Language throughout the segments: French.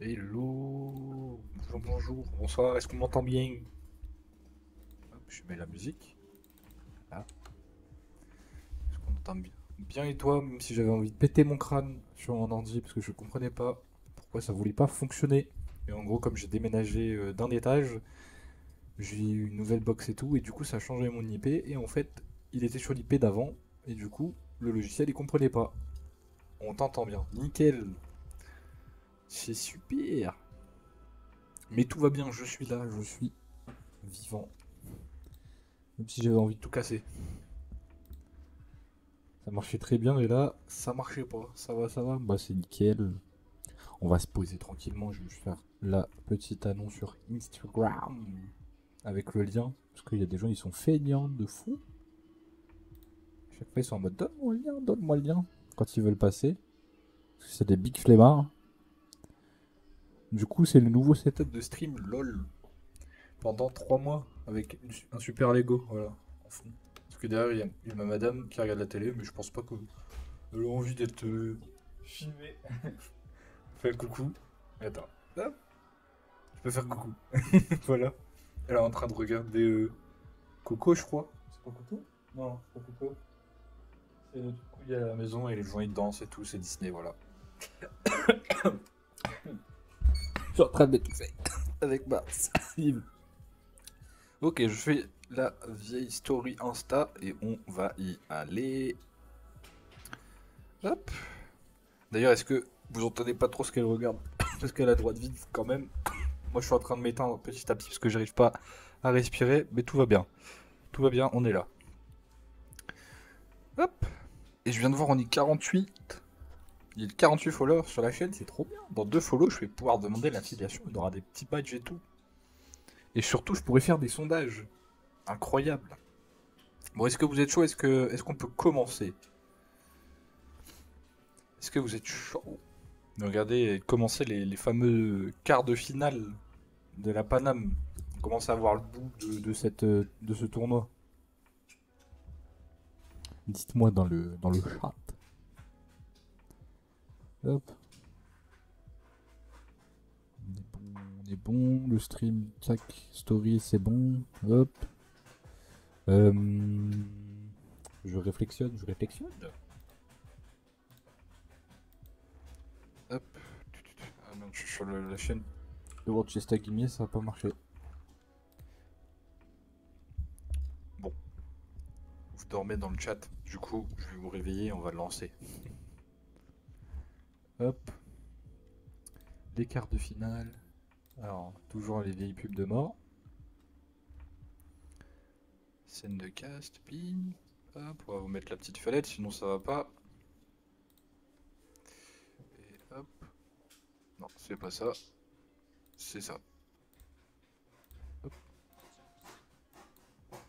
Hello, bonjour, bonjour, bonsoir, est-ce qu'on m'entend bien? Hop, je mets la musique. Là, est-ce qu'on entend bien? Bien et toi, même si j'avais envie de péter mon crâne sur mon ordi parce que je comprenais pas pourquoi ça voulait pas fonctionner. Et en gros, comme j'ai déménagé d'un étage, j'ai eu une nouvelle box et tout, et du coup ça a changé mon IP, et en fait, il était sur l'IP d'avant, et du coup, le logiciel il comprenait pas. On t'entend bien, nickel, c'est super. Mais tout va bien, je suis là, je suis vivant. Même si j'avais envie de tout casser. Ça marchait très bien et là, ça marchait pas. Ça va, ça va. Bah, c'est nickel. On va se poser tranquillement. Je vais juste faire la petite annonce sur Instagram avec le lien. Parce qu'il y a des gens, ils sont feignants de fou. À chaque fois, ils sont en mode donne-moi le lien. Quand ils veulent passer. Parce que c'est des big flemmards. Du coup, c'est le nouveau setup de stream LOL. Pendant 3 mois. Avec un super Lego. Voilà. En fond. Parce que derrière, il y a ma madame qui regarde la télé. Mais je pense pas qu'elle a envie d'être filmée. Fais le coucou. Attends. Hop, je peux faire coucou. Voilà. Elle est en train de regarder Coco, je crois. C'est pas Coco? Non, c'est pas Coco. C'est le truc où il y a à la maison et les gens ils dansent et tout, c'est Disney, voilà. Je suis en train de m'étouffer avec ma salive. Ok, je fais la vieille story Insta et on va y aller. Hop. D'ailleurs, est-ce que vous entendez pas trop ce qu'elle regarde? Parce qu'elle a droit de vide quand même. Moi, je suis en train de m'éteindre petit à petit parce que j'arrive pas à respirer, mais tout va bien. Tout va bien, on est là. Hop. Et je viens de voir, on est 48. Il y a 48 followers sur la chaîne, c'est trop bien. Dans 2 follow, je vais pouvoir demander l'affiliation. Il y aura des petits badges et tout. Et surtout, je pourrais faire des sondages. Incroyable. Bon, est-ce que vous êtes chaud? Est-ce qu'on peut commencer? Est-ce que vous êtes chaud? Regardez, commencer les fameux quarts de finale de la Paname. On commence à voir le bout de ce tournoi. Dites-moi dans le chat. Hop. On est bon. Le stream, tac, story, c'est bon. Hop. Euh, je réflexionne, je réflexionne. Hop. Ah non, je suis sur la chaîne de World Chess Gaming, ça va pas marcher. Bon, vous dormez dans le chat. Du coup, je vais vous réveiller, on va le lancer. Hop. Les quarts de finale. Alors, toujours les vieilles pubs de mort. Scène de cast, ping. Hop, on va vous mettre la petite fenêtre, sinon ça va pas. Et hop. Non, c'est pas ça. C'est ça. Hop.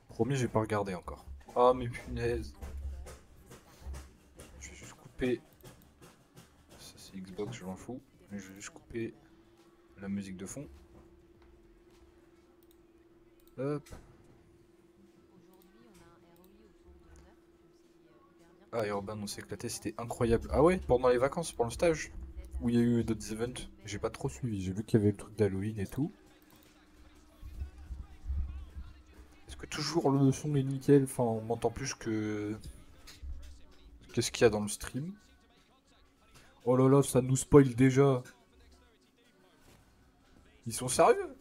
Promis, j'ai pas regardé encore. Ah, mais punaise. Je vais juste couper. Ça, c'est Xbox, je m'en fous. Mais je vais juste couper la musique de fond. Hop. Ah, et Urban, on s'est éclaté, c'était incroyable. Ah ouais, pendant les vacances, pendant le stage, où il y a eu d'autres events, j'ai pas trop suivi. J'ai vu qu'il y avait le truc d'Halloween et tout. Est-ce que toujours le son est nickel? Enfin, on m'entend plus que. Qu'est-ce qu'il y a dans le stream? Oh là là, ça nous spoil déjà. Ils sont sérieux?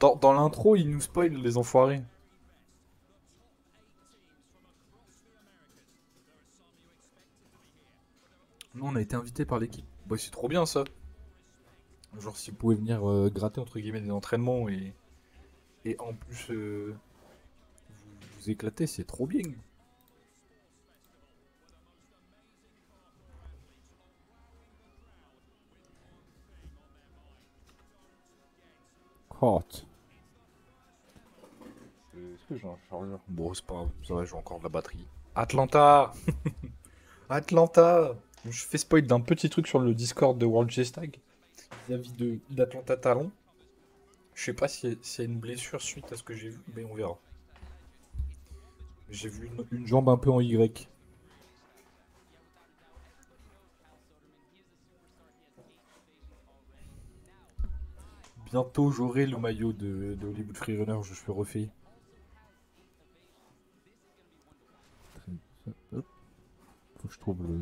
Dans l'intro, ils nous spoilent, les enfoirés. Nous, on a été invités par l'équipe. Bah, c'est trop bien ça. Genre, si vous pouvez venir gratter entre guillemets des entraînements et en plus vous éclater, c'est trop bien. Hot. Est-ce que j'ai un chargeur? Bon, c'est pas grave, ça va, j'ai encore de la batterie. Atlanta! Atlanta! Je fais spoil d'un petit truc sur le Discord de World Chess Tag vis-à-vis d'Atlanta Talon. Je sais pas s'il y a une blessure suite à ce que j'ai vu, mais on verra. J'ai vu une jambe un peu en Y. bientôt j'aurai le maillot de Hollywood Freerunner, je suis refait. Hop, faut que je trouve le...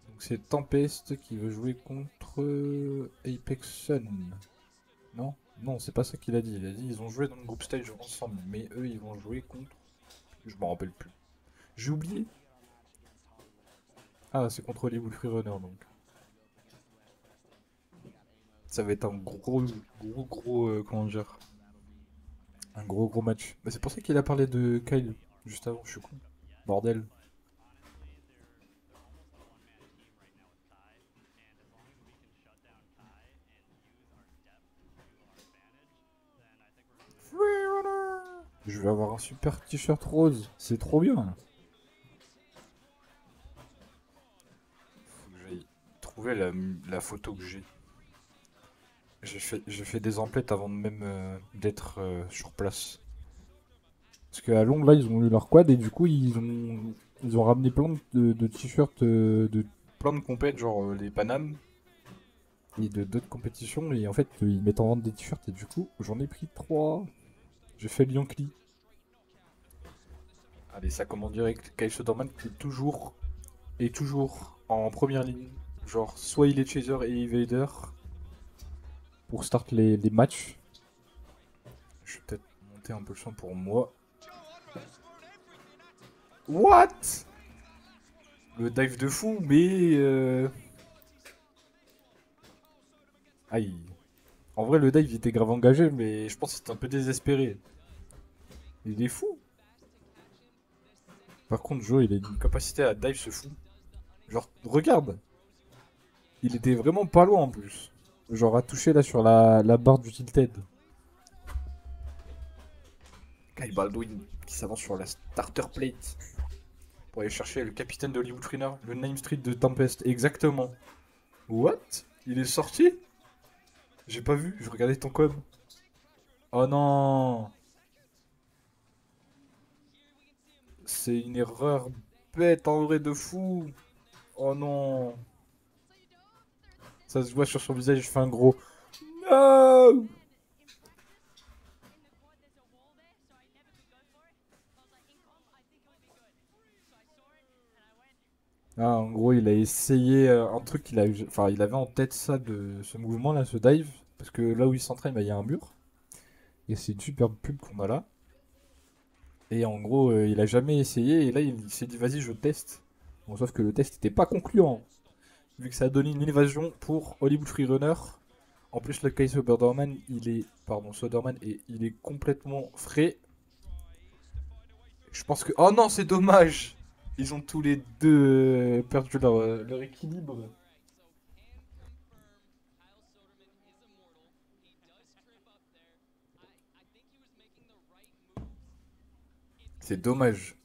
Donc c'est Tempest qui veut jouer contre Apex Sun. Non? Non, c'est pas ça qu'il a dit. Il a dit ils ont joué dans le group stage ensemble, mais eux ils vont jouer contre... Je m'en rappelle plus. J'ai oublié. Ah, c'est contre Hollywood Freerunner donc. Ça va être un gros, comment dire, un gros match. Mais c'est pour ça qu'il a parlé de Kyle juste avant, je suis con. Bordel. Je vais avoir un super t-shirt rose, c'est trop bien. Faut que j'aille trouver la photo que j'ai. J'ai fait des emplettes avant même d'être sur place. Parce qu'à Londres, là, ils ont eu leur quad et du coup, ils ont ramené plein de t-shirts de plein de compètes, genre les Panam et de d'autres compétitions. Et en fait, ils mettent en vente des t-shirts et du coup, j'en ai pris 3. J'ai fait le Yankee. Allez, ça commence direct. Kyle Soderman qui est toujours en première ligne. Genre, soit il est chaser et evader pour start les matchs. Je vais peut-être monter un peu le son pour moi. What? Le dive de fou, mais... Aïe. En vrai, le dive il était grave engagé, mais je pense qu'il était un peu désespéré. Il est fou. Par contre, Joe, il a une capacité à dive ce fou. Genre, regarde. Il était vraiment pas loin en plus. Genre, à toucher là sur la barre du tilted. Kai Baldwin qui s'avance sur la starter plate. Pour aller chercher le capitaine de Hollywood Trainer, le Name Street de Tempest. Exactement. What? Il est sorti? J'ai pas vu, je regardais ton com. Oh non! C'est une erreur bête en vrai de fou. Oh non. Ça se voit sur son visage, je fais un gros no. Ah, en gros, il a essayé un truc enfin, il avait en tête ça de ce mouvement là, ce dive, parce que là où il s'entraîne, bah, il y a un mur. Et c'est une superbe pub qu'on a là. Et en gros, il a jamais essayé, et là il s'est dit vas-y, je teste. Bon, sauf que le test n'était pas concluant, vu que ça a donné une évasion pour Hollywood Freerunner. En plus, le Kai Soderman, Soderman, et il est complètement frais. Je pense que... Oh non, c'est dommage. Ils ont tous les deux perdu leur équilibre. C'est dommage.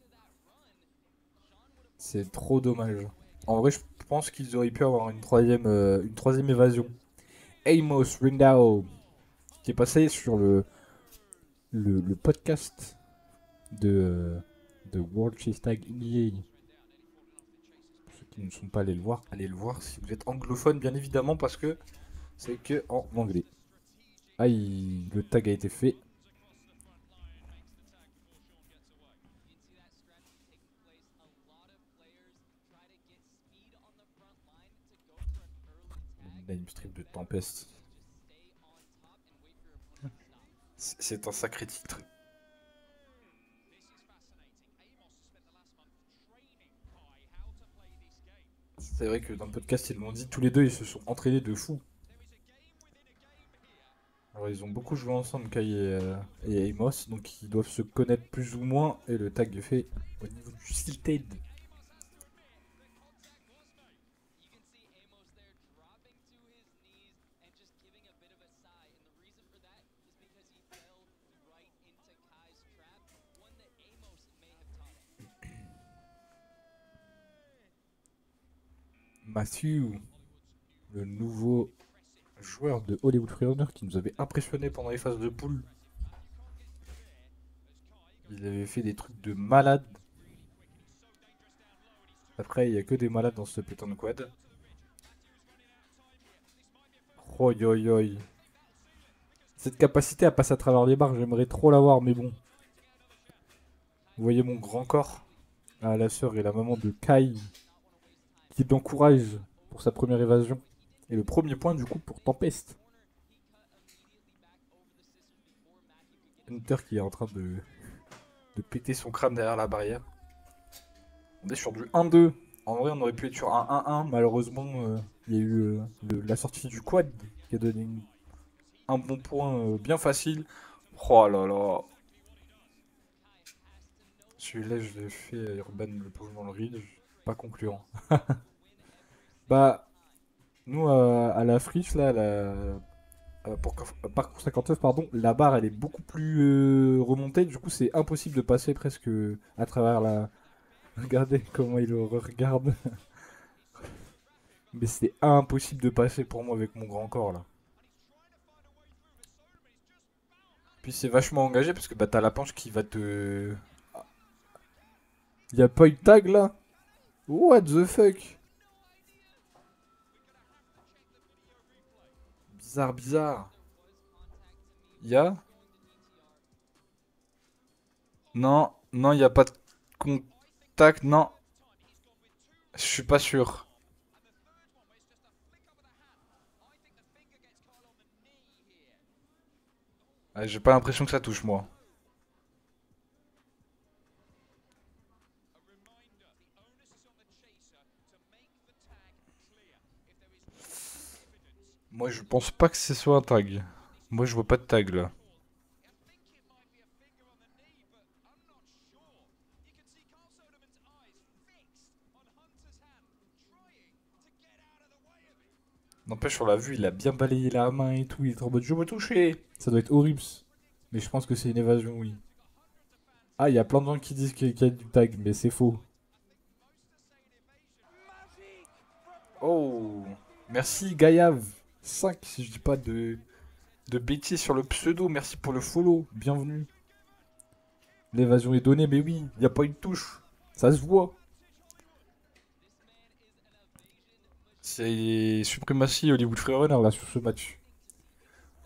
C'est trop dommage. En vrai, je pense qu'ils auraient pu avoir une troisième évasion. Amos Rindao, qui est passé sur le podcast de World Chase Tag NBA. Pour ceux qui ne sont pas allés le voir, allez le voir si vous êtes anglophone, bien évidemment, parce que c'est que en anglais. Aïe, le tag a été fait. Name strip de Tempest. C'est un sacré titre. C'est vrai que dans le podcast, ils l'ont dit, tous les deux, ils se sont entraînés de fou. Alors, ils ont beaucoup joué ensemble, Kai et Amos, donc ils doivent se connaître plus ou moins. Et le tag est fait au niveau du Silted. Matthew, le nouveau joueur de Hollywood Freerunner qui nous avait impressionné pendant les phases de poule. Il avait fait des trucs de malade. Après, il n'y a que des malades dans ce putain de quad. Oi, oi, oi. Cette capacité à passer à travers les barres, j'aimerais trop l'avoir, mais bon. Vous voyez mon grand corps? Ah, la sœur et la maman de Kai qui l'encourage pour sa première évasion. Et le premier point, du coup, pour Tempest. Hunter qui est en train de péter son crâne derrière la barrière. On est sur du 1-2. En vrai, on aurait pu être sur un 1-1. Malheureusement, il y a eu la sortie du quad qui a donné un bon point bien facile. Oh là là. Celui-là, je l'ai fait à Urban le plonge dans le ridge. Pas concluant. Bah, nous, à la friche, là, pour parcours 59, pardon, la barre, elle est beaucoup plus remontée. Du coup, c'est impossible de passer presque à travers la... Regardez comment il le regarde. Mais c'est impossible de passer pour moi avec mon grand corps, là. Puis c'est vachement engagé parce que bah, t'as la planche qui va te... Y a pas eu de tag, là? What the fuck? Bizarre, bizarre. Y'a? Non, non, y a pas de contact, non. Je suis pas sûr. Ah, j'ai pas l'impression que ça touche, moi. Moi, je pense pas que ce soit un tag. Moi, je vois pas de tag, là. N'empêche, sur la vue, il a bien balayé la main et tout. Il est en mode, je veux toucher. Ça doit être horrible. Mais je pense que c'est une évasion, oui. Ah, il y a plein de gens qui disent qu'il y a du tag, mais c'est faux. Oh, merci Gaillav. 5 si je dis pas de bêtises sur le pseudo. Merci pour le follow. Bienvenue. L'évasion est donnée, mais oui, il n'y a pas une touche. Ça se voit. C'est suprématie Hollywood Freerunner là sur ce match.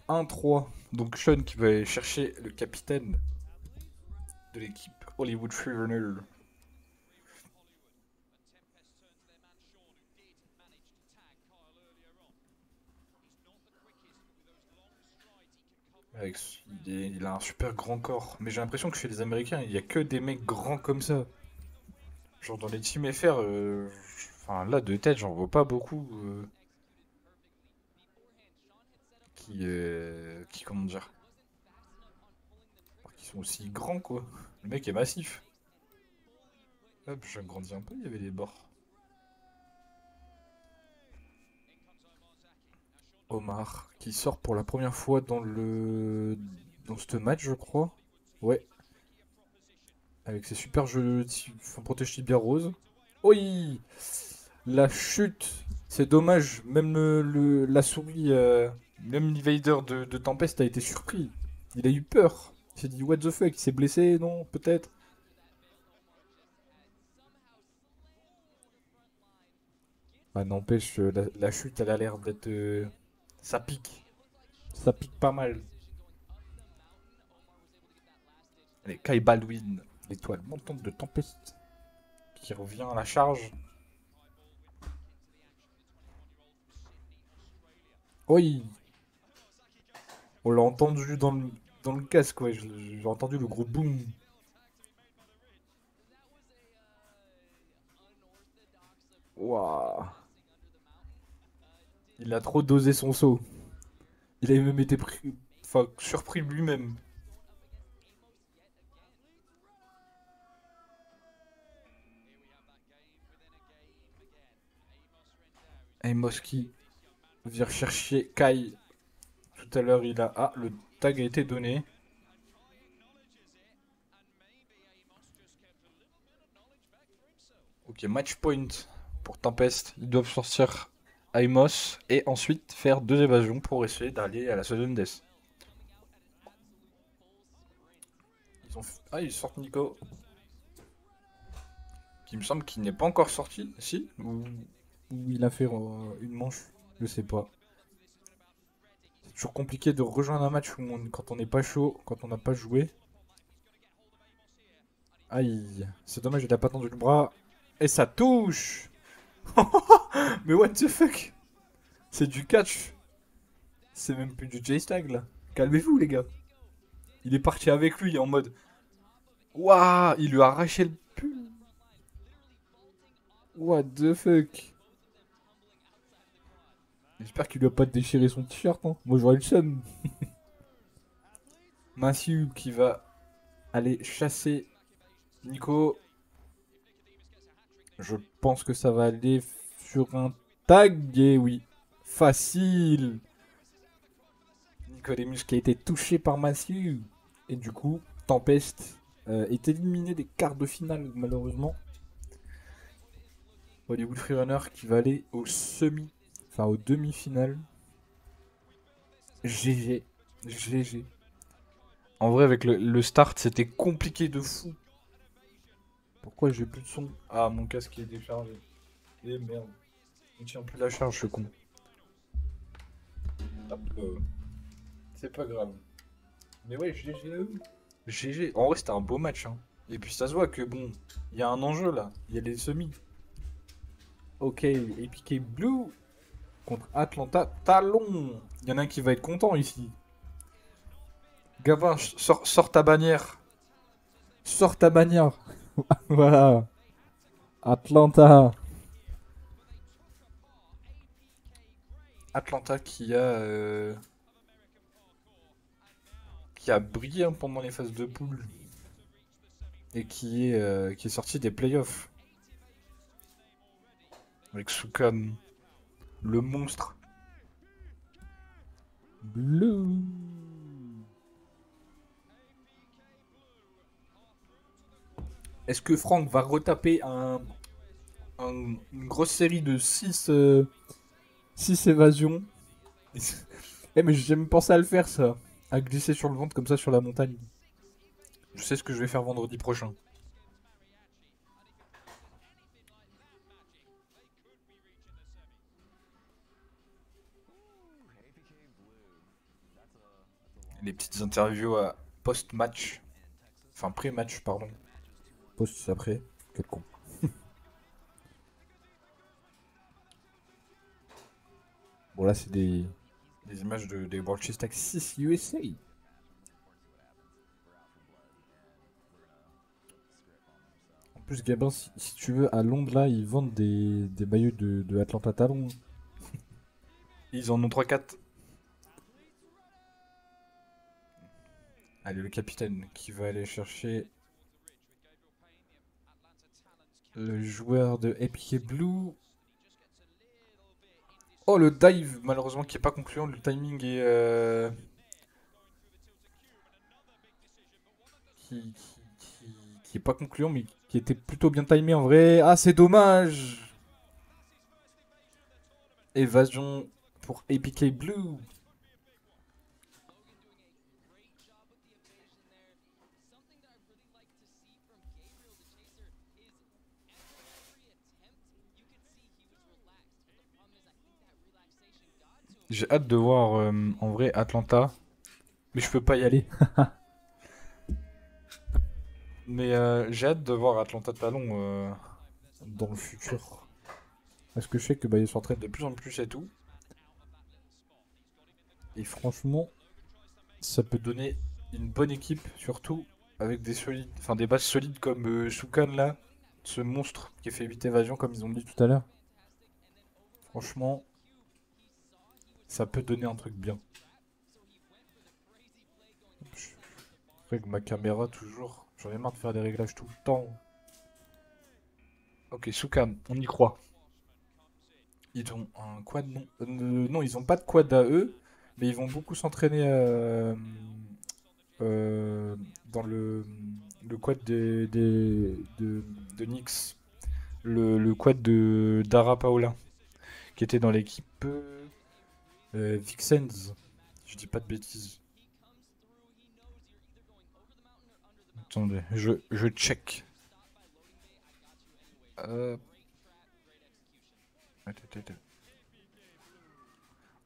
1-3. Donc Sean qui va aller chercher le capitaine de l'équipe Hollywood Freerunner. Il a un super grand corps. Mais j'ai l'impression que chez les Américains, il n'y a que des mecs grands comme ça. Genre dans les teams FR, enfin là de tête, j'en vois pas beaucoup qui, comment dire, qui sont aussi grands quoi. Le mec est massif. Hop, j'ai grandi un peu, il y avait les bords. Omar, qui sort pour la première fois dans ce match, je crois. Ouais, avec ses super jeux enfin, protège tibia rose. Oui, la chute, c'est dommage. Même la souris, même l'invader de Tempest a été surpris. Il a eu peur. Il s'est dit what the fuck, il s'est blessé, non, peut-être. Ah n'empêche, la chute, elle a l'air d'être, ça pique. Ça pique pas mal. Allez, Kai Baldwin, l'étoile montante de Tempest, qui revient à la charge. Oui, on l'a entendu dans le casque, ouais. J'ai entendu le gros boom. Waouh. Il a trop dosé son saut. Il a même été enfin, surpris lui-même. Et Moski vient chercher Kai. Tout à l'heure, il a... Ah, le tag a été donné. Ok, match point pour Tempest. Ils doivent sortir Aimos et ensuite faire deux évasions pour essayer d'aller à la sudden death. Ah, ils sortent Nico. Qui me semble qu'il n'est pas encore sorti. Si ou il a fait une manche. Je sais pas. Toujours compliqué de rejoindre un match quand on n'est pas chaud, quand on n'a pas joué. Aïe, c'est dommage, il a pas tendu le bras. Et ça touche. Mais what the fuck? C'est du catch. C'est même plus du J-Stag là. Calmez-vous les gars. Il est parti avec lui en mode... Waouh, il lui a arraché le pull. What the fuck? J'espère qu'il lui a pas déchiré son t-shirt, hein. Moi j'aurais le seum. Matthew qui va aller chasser Nico. Je pense que ça va aller sur un tag. Et oui, facile. Nicodemus qui a été touché par Matthew. Et du coup, Tempest est éliminé des quarts de finale malheureusement. Hollywood Freerunner qui va aller au semi, enfin au demi-finale. GG. GG. En vrai, avec le start, c'était compliqué de fou. Pourquoi j'ai plus de son? Ah, mon casque est déchargé. Eh merde. Il tient plus la charge, ce con. Hop, c'est pas grave. Mais ouais, GG à eux. GG. En vrai, c'était un beau match. Hein. Et puis ça se voit que bon, il y a un enjeu là. Il y a les semis. Ok, APK Blue contre Atlanta Talon. Il y en a un qui va être content ici. Gavin, sors ta bannière. Sors ta bannière. Voilà. Atlanta. Atlanta qui a brillé hein, pendant les phases de poule et qui est sorti des playoffs avec Sukan, le monstre. Blue. Est-ce que Franck va retaper une grosse série de 6 évasions? Eh mais j'ai même pensé à le faire ça. À glisser sur le ventre comme ça sur la montagne. Je sais ce que je vais faire vendredi prochain. Les petites interviews à post-match. Enfin pré-match, pardon. Post après. Quel con. Bon là c'est des images des World Chess Tag 6 USA. En plus Gabin, si tu veux, à Londres là, ils vendent des maillots de Atlanta Talon. Ils en ont 3-4. Allez, le capitaine qui va aller chercher le joueur de Epic Blue. Oh, le dive, malheureusement, qui est pas concluant. Le timing est... qui est pas concluant, mais qui était plutôt bien timé en vrai. Ah, c'est dommage. Évasion pour APK Blue. J'ai hâte de voir en vrai Atlanta. Mais je peux pas y aller. Mais j'ai hâte de voir Atlanta Talon dans le futur. Parce que je sais que bah, ils s'entraînent de plus en plus et tout. Et franchement, ça peut donner une bonne équipe, surtout avec des bases solides comme Sukan là, ce monstre qui fait 8 évasions comme ils ont dit tout à l'heure. Franchement, ça peut donner un truc bien. Je règle ma caméra toujours. J'en ai marre de faire des réglages tout le temps. Ok, Sukan, on y croit. Ils ont un quad non. Non, ils ont pas de quad à eux, mais ils vont beaucoup s'entraîner dans le quad de Nyx. Le quad de Dara Paola, qui était dans l'équipe Vixens. Je dis pas de bêtises. Attendez, je check. Attends.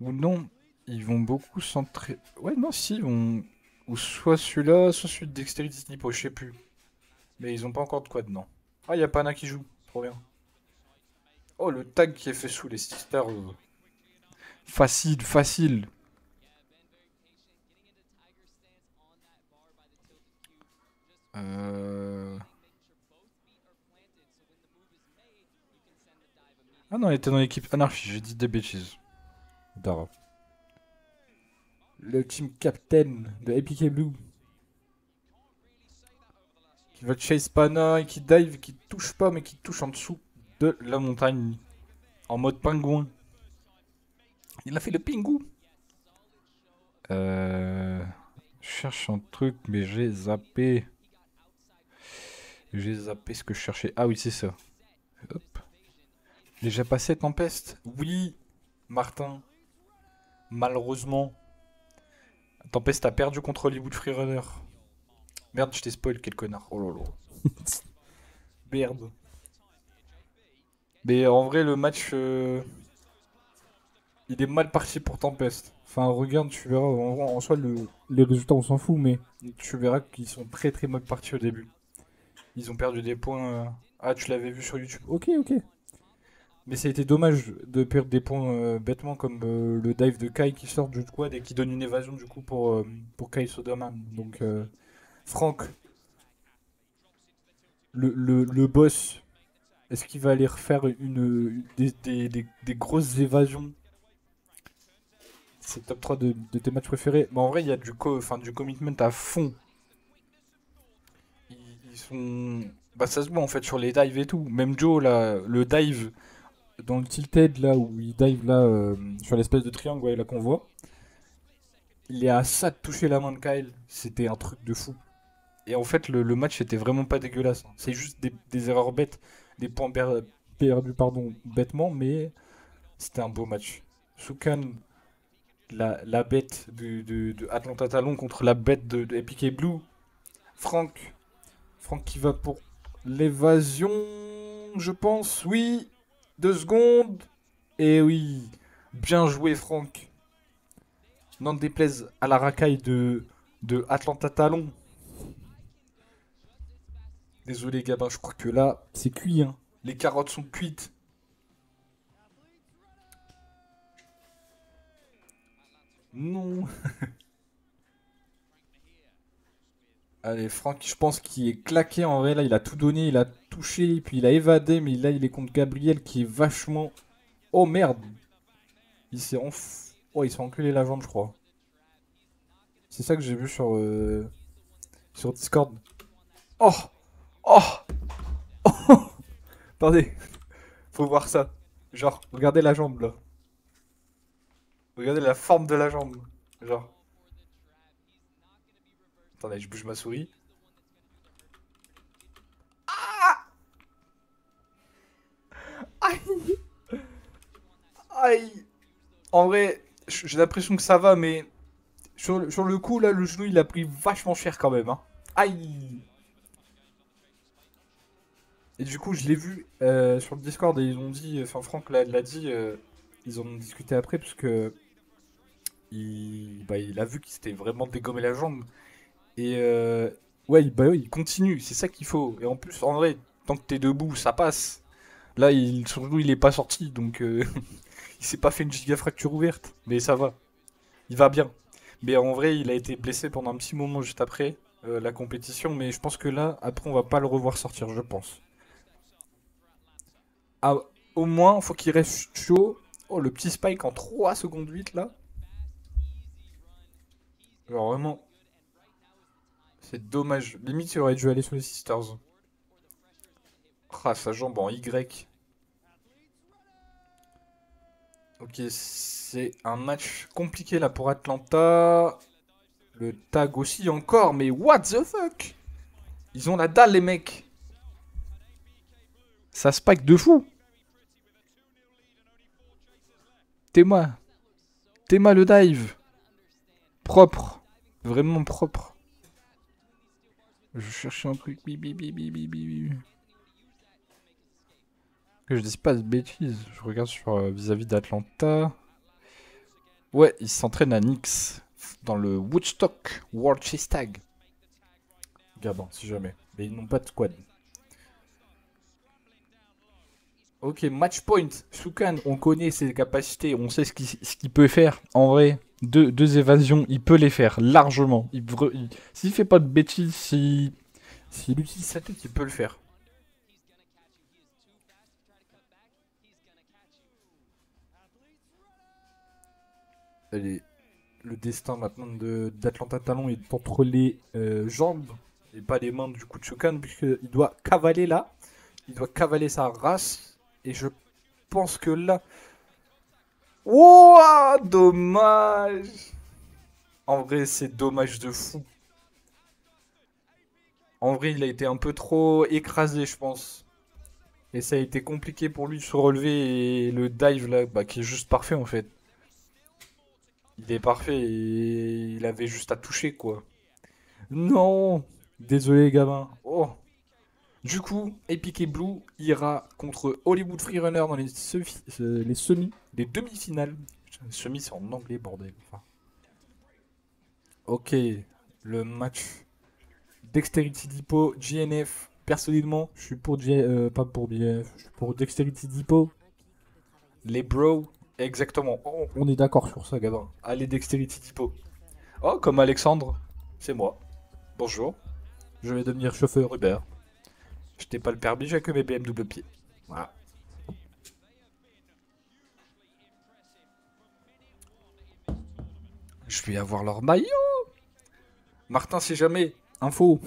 Ou non. Ils vont beaucoup centrer. Ouais, non, si, ils vont. Ou soit celui-là, soit celui de Dexterity Snipo, je sais plus. Mais ils ont pas encore de quoi dedans. Ah, y a Pana qui joue. Trop bien. Oh, le tag qui est fait sous les sisters. Facile, facile. Euh... Ah non, il était dans l'équipe Anarchy, j'ai dit des bêtises. Dara. Le team captain de APK Blue. Qui va chase Pana et qui dive, qui touche pas, mais qui touche en dessous de la montagne. En mode pingouin. Il a fait le pingou. Je cherche un truc, mais j'ai zappé. J'ai zappé ce que je cherchais. Ah oui, c'est ça. Hop. Déjà passé Tempest? Oui, Martin. Malheureusement. Tempest a perdu contre Hollywood Freerunner. Merde, je t'ai spoil, quel connard. Oh là là. Merde. Mais en vrai, le match, il est mal parti pour Tempest. Enfin, regarde, tu verras. En soi, les résultats, on s'en fout, mais tu verras qu'ils sont très très mal partis au début. Ils ont perdu des points. Ah, tu l'avais vu sur YouTube. Ok, ok. Mais ça a été dommage de perdre des points bêtement comme le dive de Kai qui sort du quad et qui donne une évasion du coup pour Kai Soderman. Donc Franck, le boss, est-ce qu'il va aller refaire des grosses évasions? C'est top 3 de tes matchs préférés. Mais en vrai, il y a du commitment à fond. Ils, ils sont... Bah ça se voit en fait sur les dives et tout. Même Joe, là, le dive dans le tilted, là, où il dive là, sur l'espèce de triangle ouais, là qu'on voit. Il est à ça de toucher la main de Kyle. C'était un truc de fou. Et en fait, le match était vraiment pas dégueulasse. C'est juste des erreurs bêtes, des points perdus pardon, bêtement, mais c'était un beau match. Sukan, la bête de Atlanta Talon contre la bête de Epic Blue. Franck, Franck qui va pour l'évasion, je pense. Oui, 2 secondes. Et oui, bien joué Franck. N'en déplaise à la racaille de Atlanta Talon. Désolé Gabin, je crois que là, c'est cuit. Hein. Les carottes sont cuites. Non. Allez, Franck, je pense qu'il est claqué en vrai. Là, il a tout donné, il a touché, puis il a évadé. Mais là, il est contre Gabriel qui est vachement... Oh merde. Oh, il s'est enculé la jambe, je crois. C'est ça que j'ai vu sur Discord. Oh. Oh. Attendez, faut voir ça. Genre, regardez la jambe là. Regardez la forme de la jambe. Genre. Attendez, je bouge ma souris. Aïe. Aïe. En vrai, j'ai l'impression que ça va, mais sur le coup, là, le genou, il a pris vachement cher quand même. Hein. Aïe. Et du coup, je l'ai vu sur le Discord et ils ont dit, enfin Franck l'a dit, ils en ont discuté après parce que il a vu qu'il s'était vraiment dégommé la jambe. Et ouais, ouais, il continue, c'est ça qu'il faut. Et en plus, en vrai, tant que t'es debout, ça passe. Là, son genou, il est pas sorti, donc il s'est pas fait une giga fracture ouverte. Mais ça va, il va bien. Mais en vrai, il a été blessé pendant un petit moment juste après la compétition. Mais je pense que là, après, on va pas le revoir sortir, je pense. Ah, au moins, faut qu'il reste chaud. Oh, le petit spike en 3 secondes 8 là. Genre vraiment, c'est dommage. Limite, il aurait dû aller sur les Sisters. Ah, sa jambe en Y. Ok, c'est un match compliqué là pour Atlanta. Le tag aussi encore, mais what the fuck? Ils ont la dalle, les mecs. Ça spike de fou. Téma. Téma le dive. Propre. Vraiment propre. Je cherchais un truc. Que je dise pas de bêtises. Je regarde sur vis-à-vis d'Atlanta. Ouais, il s'entraîne à Nix, dans le Woodstock World Chase Tag. Gabin, si jamais. Mais ils n'ont pas de squad. Ok, match point. Shukan, on connaît ses capacités, on sait ce qu'il peut faire. En vrai, deux évasions, il peut les faire largement. S'il fait pas de bêtises, s'il utilise sa tête, il peut le faire. Allez, le destin maintenant d'Atlanta Talon est entre les jambes et pas les mains du coup de Shukan, puisqu'il doit cavaler là. Il doit cavaler sa race. Et je pense que là. Ouah, dommage. En vrai, c'est dommage de fou. En vrai, il a été un peu trop écrasé, je pense. Et ça a été compliqué pour lui de se relever. Et le dive là, bah, qui est juste parfait en fait. Il est parfait et il avait juste à toucher quoi. Non. Désolé, gamin. Oh. Du coup, Epic et Blue ira contre Hollywood Freerunner dans les demi-finales. Putain, les semis, c'est en anglais, bordel. Enfin, ok, le match Dexterity Depot, GNF. Personnellement, je suis pour pas pour GNF, je suis pour Dexterity Depot. Les bros, exactement. Oh, on est d'accord sur ça, gamin. Allez, Dexterity Depot. Oh, comme Alexandre, c'est moi. Bonjour, je vais devenir chauffeur Uber. Je n'ai pas le permis, j'ai que mes BMW pieds. Voilà. Je vais avoir leur maillot. Martin, si jamais, info,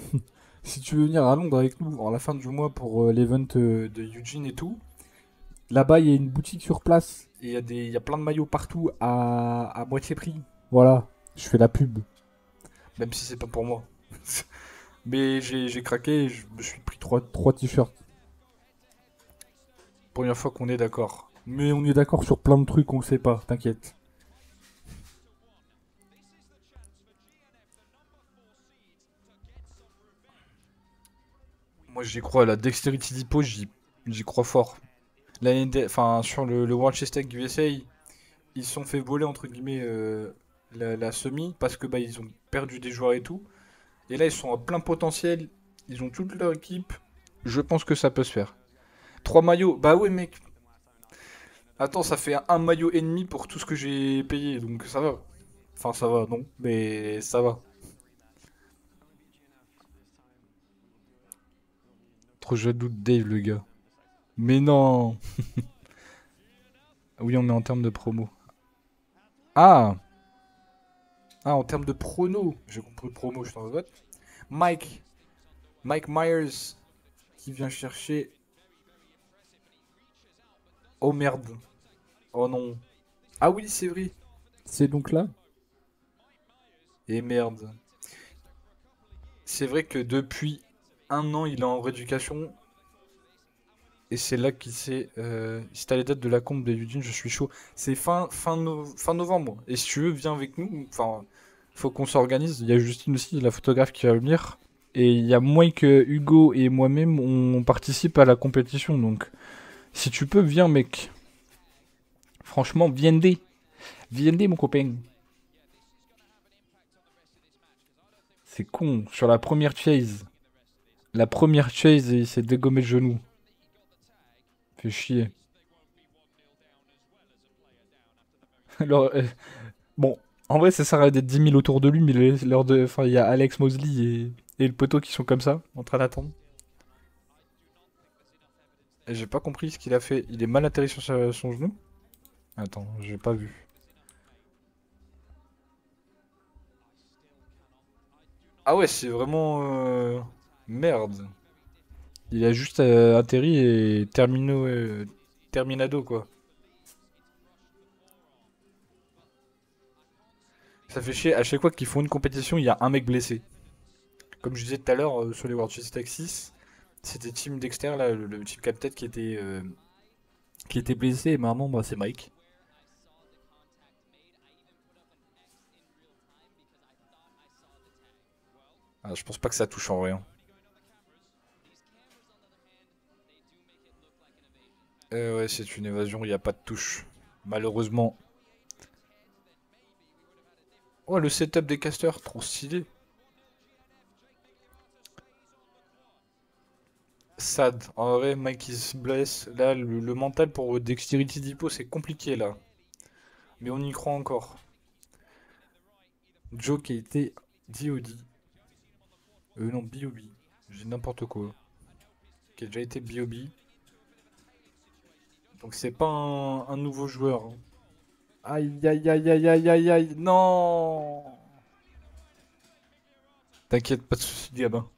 si tu veux venir à Londres avec nous à la fin du mois pour l'event de Eugene et tout, là-bas, il y a une boutique sur place. Et il y a plein de maillots partout à moitié prix. Voilà, je fais la pub. Même si c'est pas pour moi. Mais j'ai craqué et je me suis pris trois t-shirts. Première fois qu'on est d'accord. Mais on est d'accord sur plein de trucs, on le sait pas, t'inquiète. Moi j'y crois, la Dexterity Depot, j'y crois fort. Enfin, sur le World Chess Tag USA, ils se sont fait voler entre guillemets la semi parce que bah ils ont perdu des joueurs et tout. Et là ils sont à plein potentiel, ils ont toute leur équipe. Je pense que ça peut se faire. Trois maillots, bah ouais mec. Attends, ça fait un maillot et demi pour tout ce que j'ai payé, donc ça va. Enfin ça va, non, mais ça va. Trop jaloux de Dave le gars. Mais non. Oui, on est en termes de promo. Ah, en termes de prono, j'ai compris promo, je t'en vote. Mike, Mike Myers qui vient chercher. Oh merde. Oh non. Ah oui, c'est vrai. C'est donc là. Et merde. C'est vrai que depuis un an, il est en rééducation. Et c'est là qu'il s'est. Si t'as les dates de la combe de Eugene, je suis chaud. C'est fin novembre. Et si tu veux, viens avec nous. Enfin, faut qu'on s'organise. Il y a Justine aussi, la photographe qui va venir. Et il y a moi que Hugo et moi-même, on participe à la compétition. Donc, si tu peux, viens, mec. Franchement, viendez. Viendez, mon copain. C'est con. Sur la première chase. La première chase, il s'est dégommé le genou. Fait chier. Alors, bon, en vrai, ça sert à d'être 10 000 autour de lui, mais enfin, il y a Alex Mosley et le poteau qui sont comme ça, en train d'attendre. Et j'ai pas compris ce qu'il a fait. Il est mal atterri sur son genou? Attends, j'ai pas vu. Ah ouais, c'est vraiment... Merde. Il a juste atterri et terminado, quoi. Ça fait chier, à chaque fois qu'ils font une compétition, il y a un mec blessé. Comme je disais tout à l'heure, sur les World Chess Tag 6, c'était Team Dexter, là, le Team Captain qui était blessé, et maintenant, bah, c'est Mike. Ah, je pense pas que ça touche en rien. Ouais, c'est une évasion, il n'y a pas de touche. Malheureusement. Oh, le setup des casters, trop stylé. Sad. En vrai, Mike is bless. Là, le mental pour Dexterity Depot, c'est compliqué là. Mais on y croit encore. Joe qui a été DOD. Non, BOB. J'ai n'importe quoi. Qui a déjà été BOB. Donc c'est pas un nouveau joueur, hein. Aïe aïe aïe aïe aïe aïe aïe. Non. T'inquiète, pas de soucis, Gabin.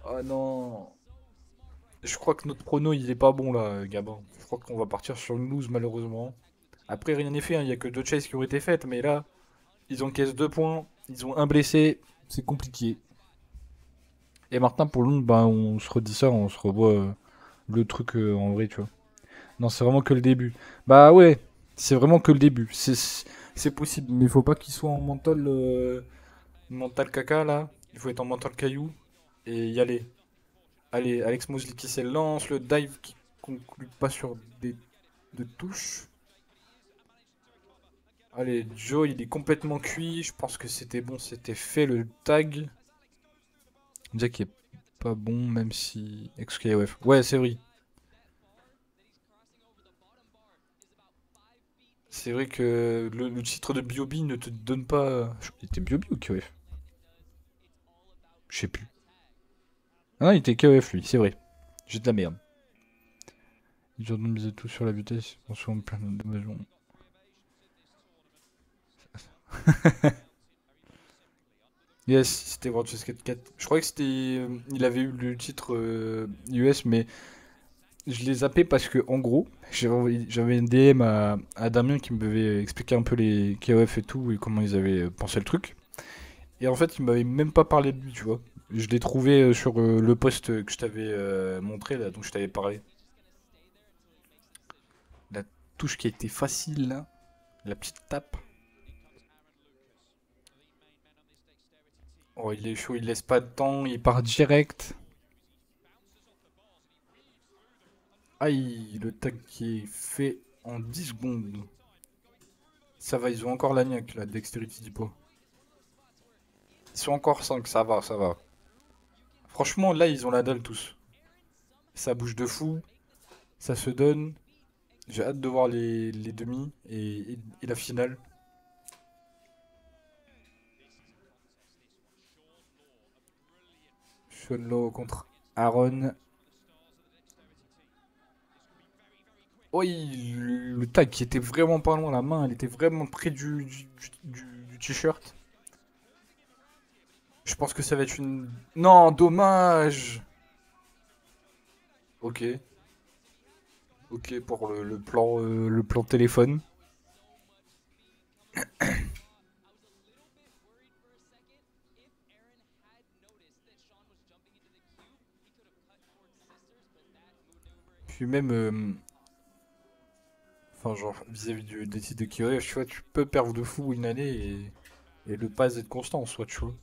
Oh non. Je crois que notre prono il est pas bon là, Gabin. Je crois qu'on va partir sur une lose malheureusement. Après rien n'est fait, hein. Il y a que deux chases qui ont été faites, mais là, ils encaissent 2 points, ils ont un blessé, c'est compliqué. Et maintenant pour Londres, bah on se redit ça, on se revoit le truc en vrai, tu vois. Non, c'est vraiment que le début. Bah ouais, c'est vraiment que le début. C'est possible, mais il faut pas qu'il soit en mental caca là. Il faut être en mental caillou et y aller. Allez, Alex Mosley qui s'élance, le dive qui conclut pas sur des de touches. Allez, Joe, il est complètement cuit. Je pense que c'était bon, c'était fait le tag. On dirait qu'il est pas bon, même si. XKOF. Ouais, c'est vrai. C'est vrai que le titre de Biobi ne te donne pas. Il était Biobi ou KOF? Je sais plus. Ah non, il était KOF lui, c'est vrai. J'ai de la merde. Jordan misait tout sur la vitesse. On se rend plein d'invasions. Yes, c'était World Chess 4. Je crois que c'était. Il avait eu le titre US, mais je l'ai zappé parce que, en gros, j'avais une DM à Damien qui m'avait expliqué un peu les KOF et tout, et comment ils avaient pensé le truc. Et en fait, il m'avait même pas parlé de lui, tu vois. Je l'ai trouvé sur le post que je t'avais montré, là, dont je t'avais parlé. La touche qui a été facile, là. La petite tape. Oh, il est chaud, il laisse pas de temps, il part direct. Aïe, le tag qui est fait en 10 secondes. Ça va, ils ont encore la niaque, la Dexterity Depot. Ils sont encore 5, ça va, ça va. Franchement, là, ils ont la dalle tous. Ça bouge de fou, ça se donne. J'ai hâte de voir les demi et la finale. Sean Lowe contre Aaron. Oh, le tag qui était vraiment pas loin, la main, elle était vraiment près du t-shirt. Je pense que ça va être une... Non, dommage. Ok. Ok pour le plan téléphone. Puis même... enfin, genre, vis-à-vis des titres de Kyoto, tu vois, tu peux perdre de fou une année et le pas être constant en soi, tu vois.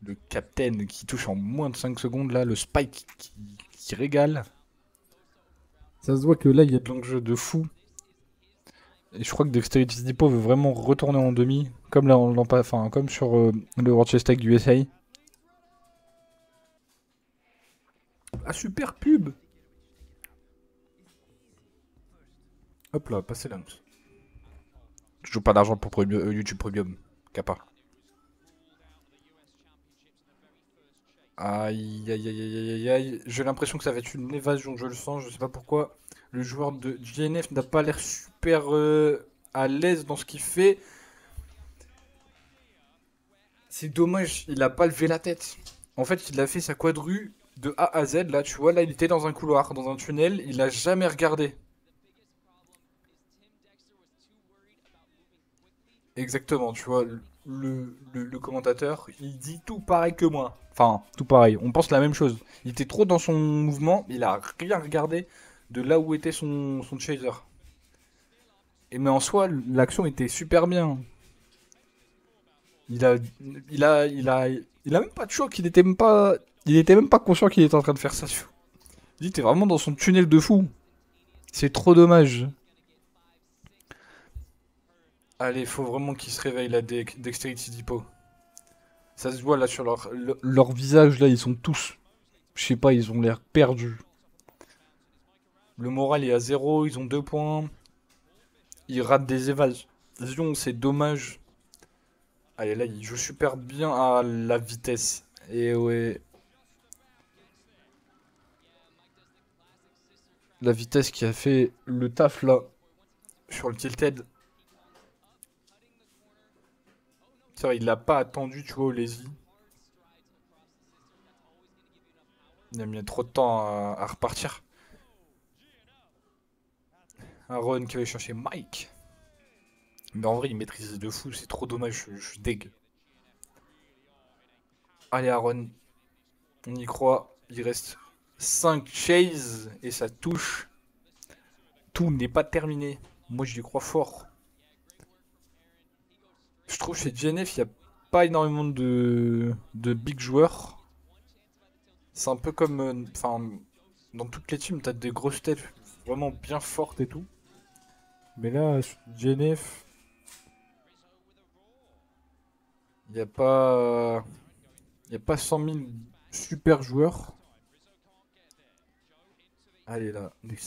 Le Captain qui touche en moins de 5 secondes, là, le Spike qui régale. Ça se voit que là, il y a de l'enjeu de fou. Et je crois que Dexterity Depot veut vraiment retourner en demi, comme là, enfin, comme sur le World Chess Tag du USA. Ah, super pub! Hop là, passez l'annonce. Je joue pas d'argent pour YouTube Premium. Kappa. Aïe, aïe, aïe, aïe, aïe, aïe. J'ai l'impression que ça va être une évasion, je le sens, je sais pas pourquoi. Le joueur de GNF n'a pas l'air super à l'aise dans ce qu'il fait. C'est dommage, il a pas levé la tête. En fait, il a fait sa quadrue de A à Z, là, tu vois, là, il était dans un couloir, dans un tunnel, il a jamais regardé. Exactement, tu vois, le commentateur, il dit tout pareil que moi. Enfin, tout pareil, on pense la même chose. Il était trop dans son mouvement, il a rien regardé de là où était son chaser. Et mais en soi, l'action était super bien. Il a, il a même pas de choc, il était même pas conscient qu'il était en train de faire ça. Il était vraiment dans son tunnel de fou. C'est trop dommage. Allez, faut vraiment qu'ils se réveillent la Dexterity Depot. Ça se voit là sur leur visage, là, ils sont tous. Je sais pas, ils ont l'air perdus. Le moral est à zéro, ils ont 2 points. Ils ratent des évasions, c'est dommage. Allez, là, ils jouent super bien à la vitesse. Et ouais, la vitesse qui a fait le taf là sur le tilted. C'est vrai, il l'a pas attendu, tu vois, au lazy. Il a mis trop de temps à repartir. Aaron qui va chercher Mike. Mais en vrai, il maîtrise de fou, c'est trop dommage, je suis deg. Allez, Aaron, on y croit. Il reste 5 chases et ça touche. Tout n'est pas terminé. Moi, j'y crois fort. Je trouve chez GNF, il n'y a pas énormément de big joueurs. C'est un peu comme. Enfin, dans toutes les teams, t'as des grosses têtes vraiment bien fortes et tout. Mais là, sur GNF, il n'y a pas. Il n'y a pas 100 000 super joueurs. Allez là, il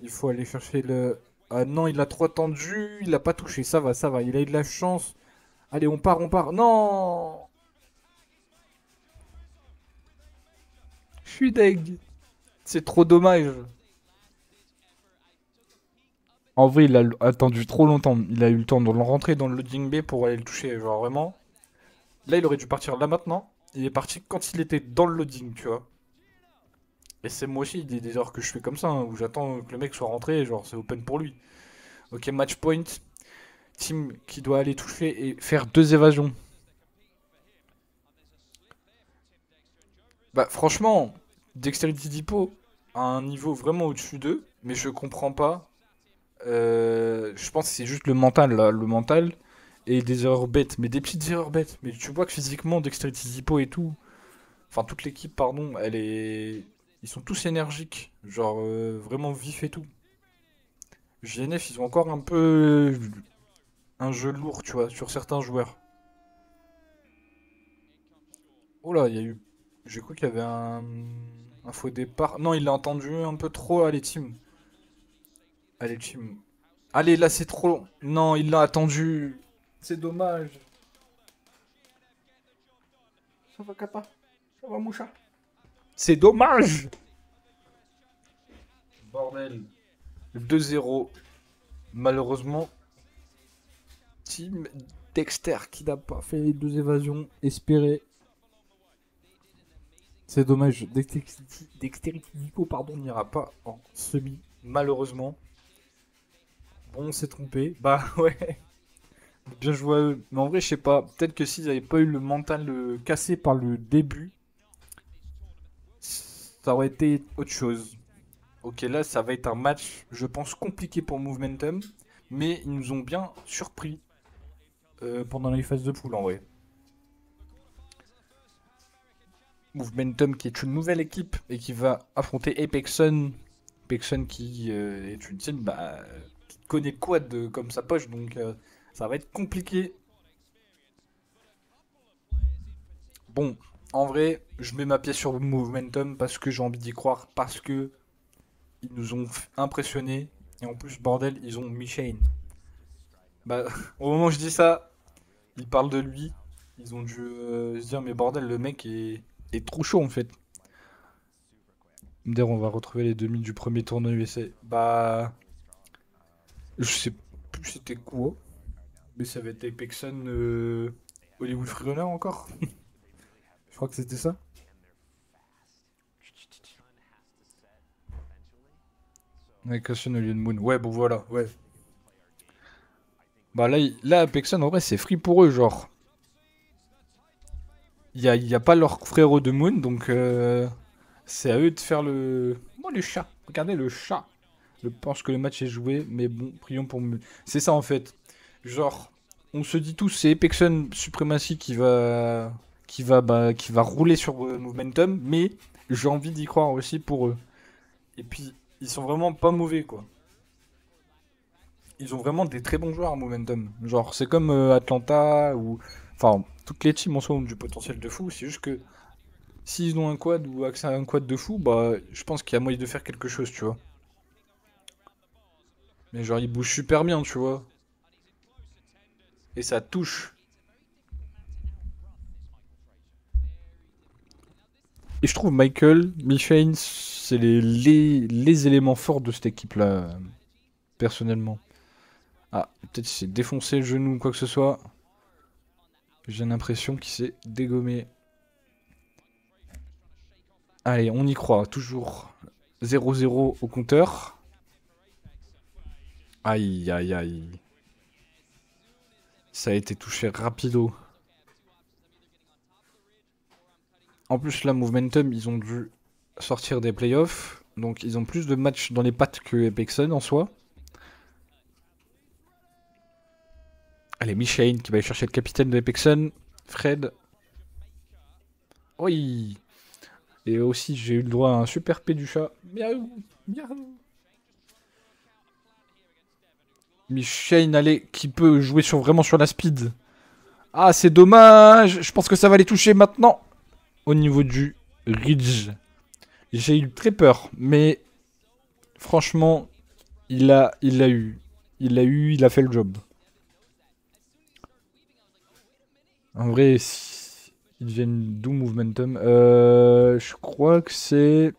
faut aller chercher le. Ah non, il a trop tendu, il a pas touché, ça va, ça va, il a eu de la chance. Allez, on part, on part. Non. Je suis deg. C'est trop dommage. En vrai, il a attendu trop longtemps. Il a eu le temps de rentrer dans le loading bay pour aller le toucher. Genre vraiment. Là, il aurait dû partir là maintenant. Il est parti quand il était dans le loading, tu vois. Et c'est moi aussi des erreurs que je fais comme ça, hein, où j'attends que le mec soit rentré, et genre c'est open pour lui. Ok, match point. Team qui doit aller toucher et faire 2 évasions. Bah franchement, Dexterity Depot a un niveau vraiment au-dessus d'eux, mais je comprends pas. Je pense que c'est juste le mental là, le mental et des erreurs bêtes, mais des petites erreurs bêtes. Mais tu vois que physiquement, Dexterity Depot et tout, enfin toute l'équipe, pardon, elle est, ils sont tous énergiques, genre vraiment vifs et tout. GNF, ils ont encore un peu un jeu lourd, tu vois, sur certains joueurs. Oh là, il y a eu, j'ai cru qu'il y avait un faux départ. Non, il l'a entendu un peu trop. Allez, team. Allez, team. Allez, là, c'est trop long. Non, il l'a attendu. C'est dommage. Ça va, Kappa. Ça va, Moucha. C'est dommage. Bordel. 2-0. Malheureusement, team Dexter qui n'a pas fait les 2 évasions espérées. C'est dommage. Dexterity Depot, pardon, n'ira pas en semi. Malheureusement. Bon, on s'est trompé. Bah ouais. Bien joué à eux. Mais en vrai, je sais pas. Peut-être que s'ils n'avaient pas eu le mental cassé par le début, ça aurait été autre chose. Ok, là, ça va être un match, je pense, compliqué pour Movementum. Mais ils nous ont bien surpris pendant les phases de poule, en vrai. Movementum qui est une nouvelle équipe et qui va affronter Apexon. Apexon qui est une team qui connaît Quad comme sa poche, donc ça va être compliqué. Bon, en vrai, je mets ma pièce sur Movementum parce que j'ai envie d'y croire, parce que ils nous ont impressionnés. Et en plus, bordel, ils ont Michane. Bah, au moment où je dis ça, ils parlent de lui. Ils ont dû se dire, mais bordel, le mec est trop chaud en fait. D'ailleurs, on va retrouver les demi du premier tournoi USA. Bah, je sais plus c'était quoi, mais ça va être Apexon Hollywood Freerunner encore. Je crois que c'était ça. Apexon Hollywood Moon. Ouais, bon voilà, ouais. Bah là Apexon, en vrai, c'est free pour eux, genre. Il y a pas leur frérot de Moon, donc c'est à eux de faire le. Moi, le chat. Regardez le chat. Je pense que le match est joué, mais bon, prions pour Moon. C'est ça en fait. Genre, on se dit tous, c'est Apexon Supremacy qui va rouler sur Momentum, mais j'ai envie d'y croire aussi pour eux. Et puis, ils sont vraiment pas mauvais, quoi. Ils ont vraiment des très bons joueurs à Momentum. Genre, c'est comme Atlanta ou. Enfin, toutes les teams en soi ont du potentiel de fou. C'est juste que s'ils ont un quad ou accès à un quad de fou, bah, je pense qu'il y a moyen de faire quelque chose, tu vois. Mais genre, ils bougent super bien, tu vois. Et ça touche. Et je trouve Michael, c'est les éléments forts de cette équipe-là, personnellement. Ah, peut-être qu'il s'est défoncé le genou ou quoi que ce soit. J'ai l'impression qu'il s'est dégommé. Allez, on y croit. Toujours 0-0 au compteur. Aïe, aïe, aïe. Ça a été touché rapido. En plus, là, Momentum, ils ont dû sortir des playoffs. Donc, ils ont plus de matchs dans les pattes que Epexon en soi. Allez, Michane qui va aller chercher le capitaine de Epexon. Fred. Oui. Et aussi, j'ai eu le droit à un super P du chat. Miaou. Miaou. Michane, allez, qui peut jouer vraiment sur la speed. Ah, c'est dommage. Je pense que ça va les toucher maintenant. Au niveau du Ridge. J'ai eu très peur, mais franchement, il l'a eu. Il a fait le job. En vrai, ils viennent d'où Momentum Je crois que c'est...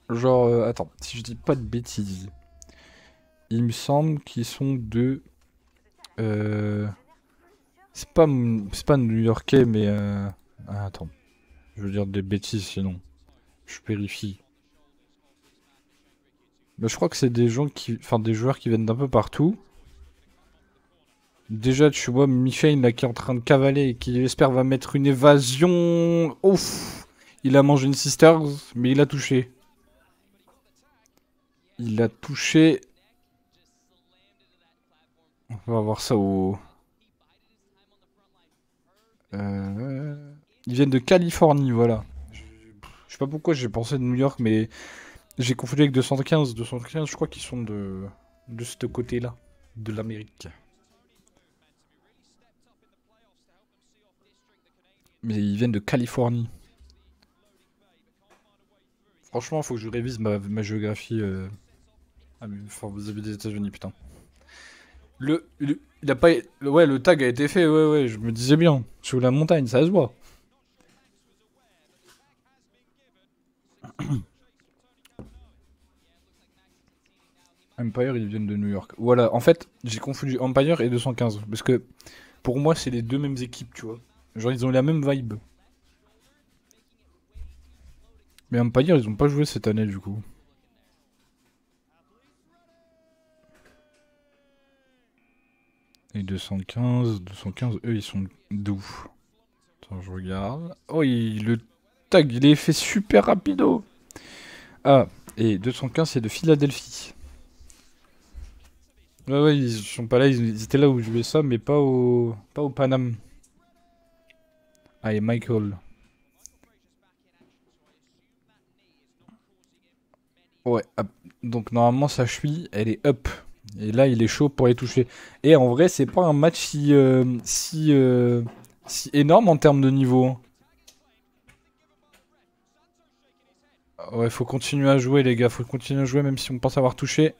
Genre, attends, si je dis pas de bêtises. Il me semble qu'ils sont de... Euh, c'est pas new-yorkais, mais... Ah, attends, je veux dire des bêtises sinon. Je vérifie. Mais je crois que c'est des gens qui... Enfin, des joueurs qui viennent d'un peu partout. Déjà, tu vois, Michel là qui est en train de cavaler et qui j'espère va mettre une évasion. Ouf! Il a mangé une Sisters, mais il a touché. Il a touché. On va voir ça au. Ils viennent de Californie, voilà. Je sais pas pourquoi j'ai pensé de New York, mais j'ai confondu avec 215. 215, je crois qu'ils sont de ce côté-là, de l'Amérique. Mais ils viennent de Californie. Franchement, faut que je révise ma géographie. Ah, mais enfin, vous avez des États-Unis, putain. Il a pas. Ouais, le tag a été fait, ouais, ouais, je me disais bien. Sur la montagne, ça se voit. Empire, ils viennent de New York. Voilà, en fait, j'ai confondu Empire et 215. Parce que pour moi, c'est les deux mêmes équipes, tu vois. Genre, ils ont la même vibe. Mais Empire, ils ont pas joué cette année, du coup. Et 215, eux, ils sont d'où? Attends, je regarde. Oh, le tag, il est fait super rapido. Ah, et 215, c'est de Philadelphie. Ouais, ouais, ils sont pas là, ils étaient là où je jouais ça, mais pas au Paname. Ah, et Michael. Ouais, donc normalement sa cheville, elle est up. Et là, il est chaud pour les toucher. Et en vrai, c'est pas un match si énorme en termes de niveau, hein. Ouais, faut continuer à jouer, les gars. Faut continuer à jouer, même si on pense avoir touché.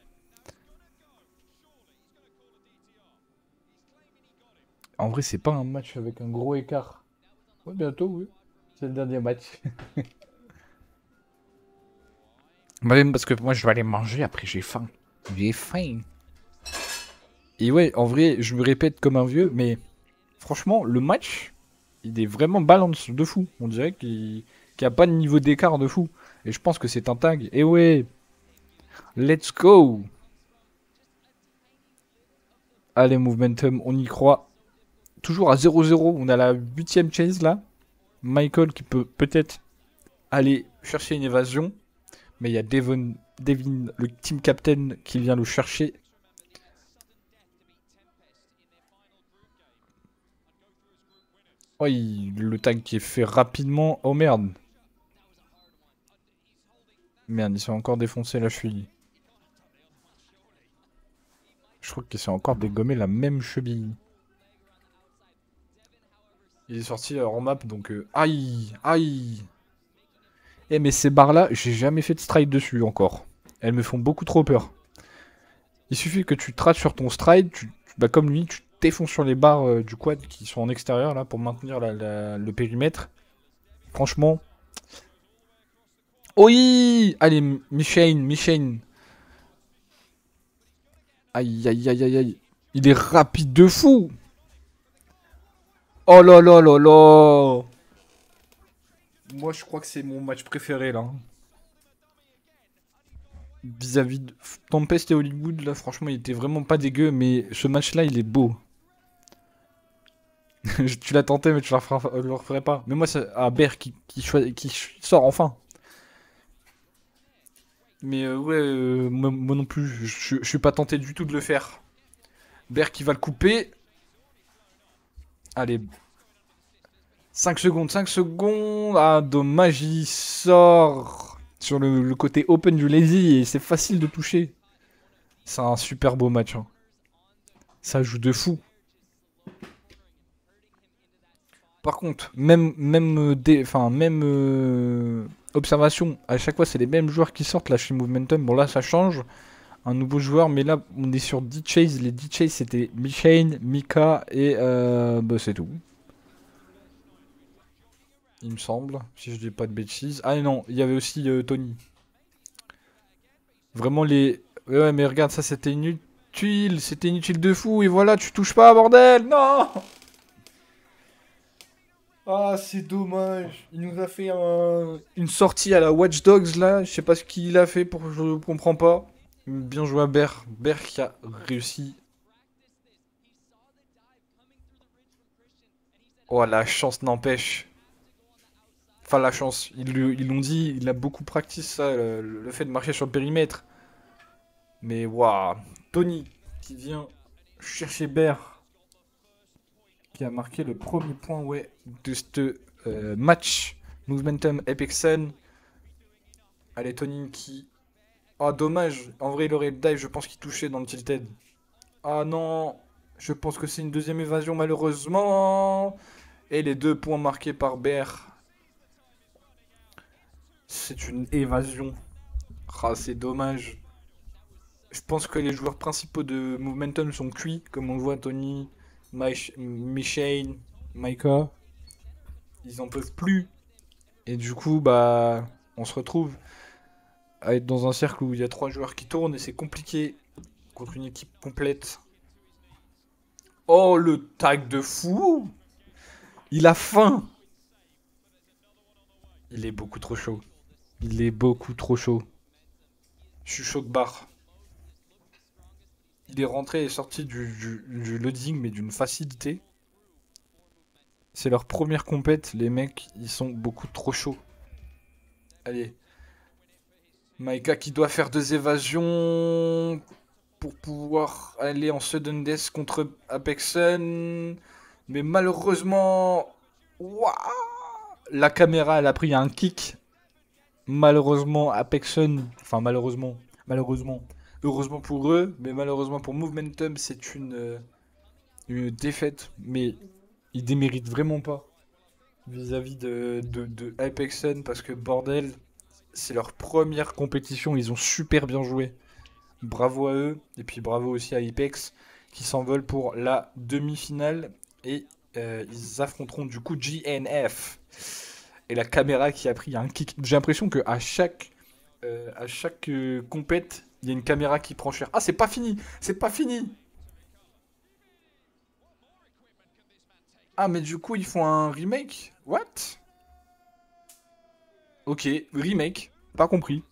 En vrai, c'est pas un match avec un gros écart. Ouais, bientôt, oui. C'est le dernier match. Bah, même parce que moi, je vais aller manger, après j'ai faim. J'ai faim. Et ouais, en vrai, je me répète comme un vieux, mais franchement, le match, il est vraiment balance de fou. On dirait qu'il n'y a pas de niveau d'écart de fou. Et je pense que c'est un tag. Et ouais, let's go. Allez, Momentum, on y croit. Toujours à 0-0, on a la 8ème chase là. Michael qui peut peut-être aller chercher une évasion. Mais il y a Devin, le team captain, qui vient le chercher. Oh, le tag qui est fait rapidement. Oh merde. Merde, ils sont encore défoncés la cheville. Je crois qu'il s'est encore dégommé la même cheville. Il est sorti en map, donc... aïe, aïe. Eh, mais ces barres-là, j'ai jamais fait de stride dessus encore. Elles me font beaucoup trop peur. Il suffit que tu traces sur ton stride, bah, comme lui, tu défonces sur les barres du quad qui sont en extérieur, là, pour maintenir le périmètre. Franchement... Oui. Allez, Michane, Michane. Aïe, aïe, aïe, aïe, aïe. Il est rapide de fou. Oh là là là là. Moi, je crois que c'est mon match préféré, là. Vis-à-vis de Tempest et Hollywood, là, franchement, il était vraiment pas dégueu, mais ce match-là, il est beau. Tu l'as tenté, mais tu le referais pas. Mais moi, c'est Ber qui sort enfin. Mais ouais, moi non plus, je suis pas tenté du tout de le faire. Ber qui va le couper. Allez, 5 secondes, 5 secondes. Ah, dommage, il sort sur le côté open du lazy et c'est facile de toucher. C'est un super beau match, hein. Ça joue de fou. Par contre, même observation, à chaque fois c'est les mêmes joueurs qui sortent là chez Momentum. Bon là ça change, un nouveau joueur, mais là on est sur D-Chase. Les D-Chase c'était Michane, Mika et bah, c'est tout. Il me semble, si je dis pas de bêtises. Ah non, il y avait aussi Tony. Vraiment les... Ouais mais regarde ça c'était inutile de fou et voilà tu touches pas bordel, non. Ah, c'est dommage. Il nous a fait une sortie à la Watch Dogs là. Je sais pas ce qu'il a fait pour. Je comprends pas. Bien joué à Ber. Ber qui a réussi. Oh, la chance n'empêche. Enfin, la chance. Ils l'ont dit. Il a beaucoup practice ça. Le fait de marcher sur le périmètre. Mais waouh. Tony qui vient chercher Ber. Qui a marqué le premier point ouais, de ce match. Momentum Epic Sun. Allez, Tony qui... Ah, dommage. En vrai, il aurait le dive. Je pense qu'il touchait dans le tilted. Ah non. Je pense que c'est une deuxième évasion, malheureusement. Et les 2 points marqués par Bear. C'est une évasion. Ah, c'est dommage. Je pense que les joueurs principaux de Momentum sont cuits. Comme on le voit, Tony, Michane, Micah. Ils en peuvent plus. Et du coup, bah, on se retrouve à être dans un cercle où il y a 3 joueurs qui tournent et c'est compliqué contre une équipe complète. Oh, le tag de fou! Il a faim! Il est beaucoup trop chaud. Il est beaucoup trop chaud. Je suis chaud de barre. Il est rentré et sorti du loading, mais d'une facilité. C'est leur première compète, les mecs, ils sont beaucoup trop chauds. Allez. Maika qui doit faire 2 évasions pour pouvoir aller en sudden death contre Apexen. Mais malheureusement... Ouah, la caméra, elle a pris un kick. Malheureusement, Apexen... Enfin, malheureusement... Heureusement pour eux, mais malheureusement pour Momentum, c'est une défaite. Mais ils déméritent vraiment pas vis-à-vis de Apexen parce que bordel, c'est leur première compétition. Ils ont super bien joué. Bravo à eux. Et puis bravo aussi à Apex qui s'envole pour la demi-finale. Et ils affronteront du coup GNF. Et la caméra qui a pris un kick. J'ai l'impression qu'à chaque compète, il y a une caméra qui prend cher. Ah, c'est pas fini! C'est pas fini! Ah, mais du coup, ils font un remake? What? Ok, remake. Pas compris.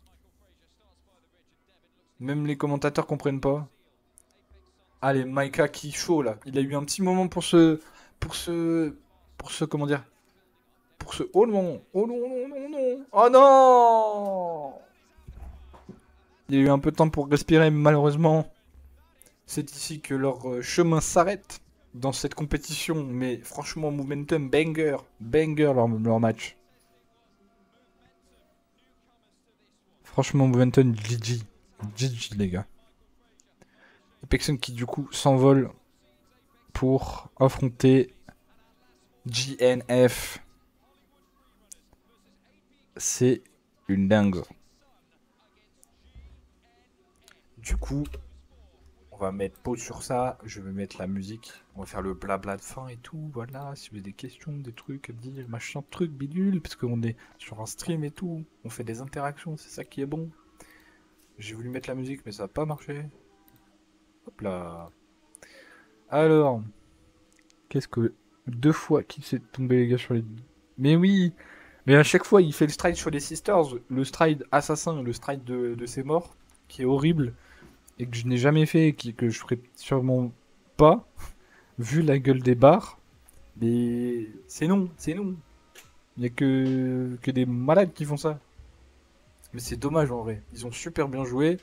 Même les commentateurs comprennent pas. Allez, Maika qui chaud là. Il a eu un petit moment pour ce. Pour ce. Pour ce. Comment dire? Pour ce. Oh non! Oh non, non, non, non! Oh non! Il y a eu un peu de temps pour respirer, mais malheureusement, c'est ici que leur chemin s'arrête dans cette compétition. Mais franchement, Momentum, banger, banger leur match. Franchement, Momentum, GG. GG, les gars. Apexon qui du coup s'envole pour affronter GNF. C'est une dingue. Du coup, on va mettre pause sur ça. Je vais mettre la musique. On va faire le blabla de fin et tout. Voilà, si vous avez des questions, des trucs à dire, machin, truc, bidule. Parce qu'on est sur un stream et tout. On fait des interactions, c'est ça qui est bon. J'ai voulu mettre la musique, mais ça n'a pas marché. Hop là. Alors, qu'est-ce que. Deux fois qu'il s'est tombé les gars sur les. Mais oui! Mais à chaque fois, il fait le stride sur les Sisters, le stride assassin, le stride de ses morts, qui est horrible, et que je n'ai jamais fait, et que je ferai sûrement pas, vu la gueule des barres. Mais c'est non, c'est non. Il n'y a que des malades qui font ça. Mais c'est dommage en vrai. Ils ont super bien joué.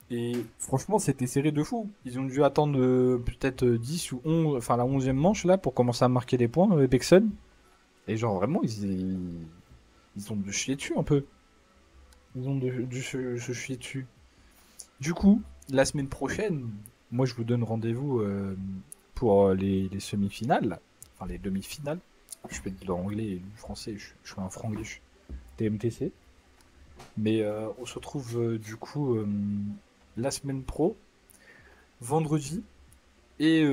Et franchement, c'était serré de fou. Ils ont dû attendre peut-être 10 ou 11, enfin la 11e manche là, pour commencer à marquer des points, Bexon. Et genre vraiment, ils ont de chier dessus un peu. Ils ont dû se chier dessus. Du coup, la semaine prochaine, moi je vous donne rendez-vous pour les semi-finales, enfin les demi-finales. Je fais de l'anglais et du français, je suis un franglish TMTC. Mais on se retrouve du coup la semaine pro, vendredi et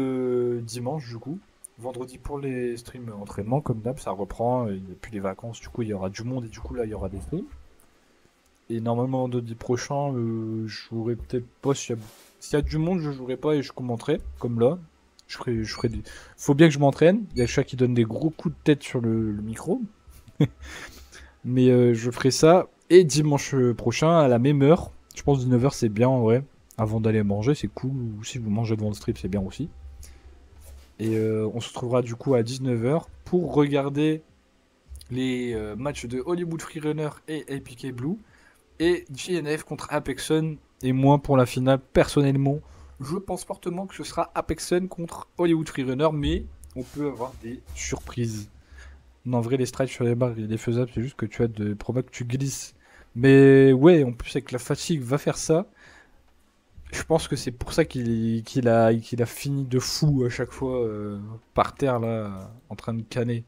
dimanche du coup. Vendredi pour les streams entraînement, comme d'hab, ça reprend. Et puis les vacances, du coup, il y aura du monde et du coup là, il y aura des streams. Et normalement, vendredi prochain, je jouerai peut-être pas. S'il y a du monde, je jouerai pas et je commenterai, comme là. Je ferai des. Faut bien que je m'entraîne. Il y a le chat qui donne des gros coups de tête sur le micro. Mais je ferai ça. Et dimanche prochain, à la même heure. Je pense 19h, c'est bien en vrai. Avant d'aller manger, c'est cool. Ou si vous mangez devant le stream, c'est bien aussi. Et on se retrouvera du coup à 19h pour regarder les matchs de Hollywood Freerunner et APK Blue. Et GNF contre Apexon. Et moi, pour la finale, personnellement, je pense fortement que ce sera Apexon contre Hollywood Freerunner, mais on peut avoir des surprises. Non, en vrai, les strides sur les barres, il est faisable, c'est juste que tu as de probas que tu glisses. Mais ouais, en plus, avec la fatigue, va faire ça. Je pense que c'est pour ça qu'il a fini de fou à chaque fois par terre, là, en train de canner.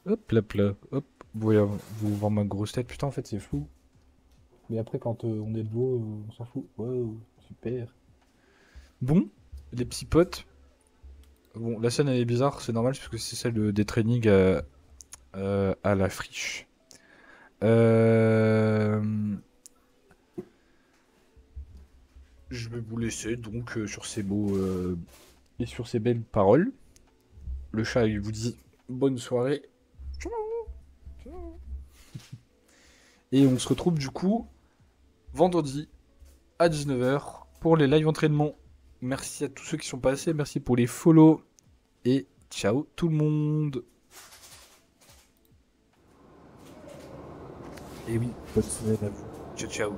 Hop, là, là, hop. Vous voir ma grosse tête. Putain, en fait, c'est flou. Mais après, quand on est de l'eau, on s'en fout. Wow, super. Bon, les petits potes. Bon, la scène elle est bizarre, c'est normal parce que c'est celle des trainings à la friche. Euh, Je vais vous laisser donc sur ces mots et sur ces belles paroles. Le chat il vous dit bonne soirée. Ciao, ciao. Et on se retrouve du coup vendredi à 19h pour les live entraînements. Merci à tous ceux qui sont passés, merci pour les follow et ciao tout le monde. Et oui, bonne semaine à vous. Ciao ciao.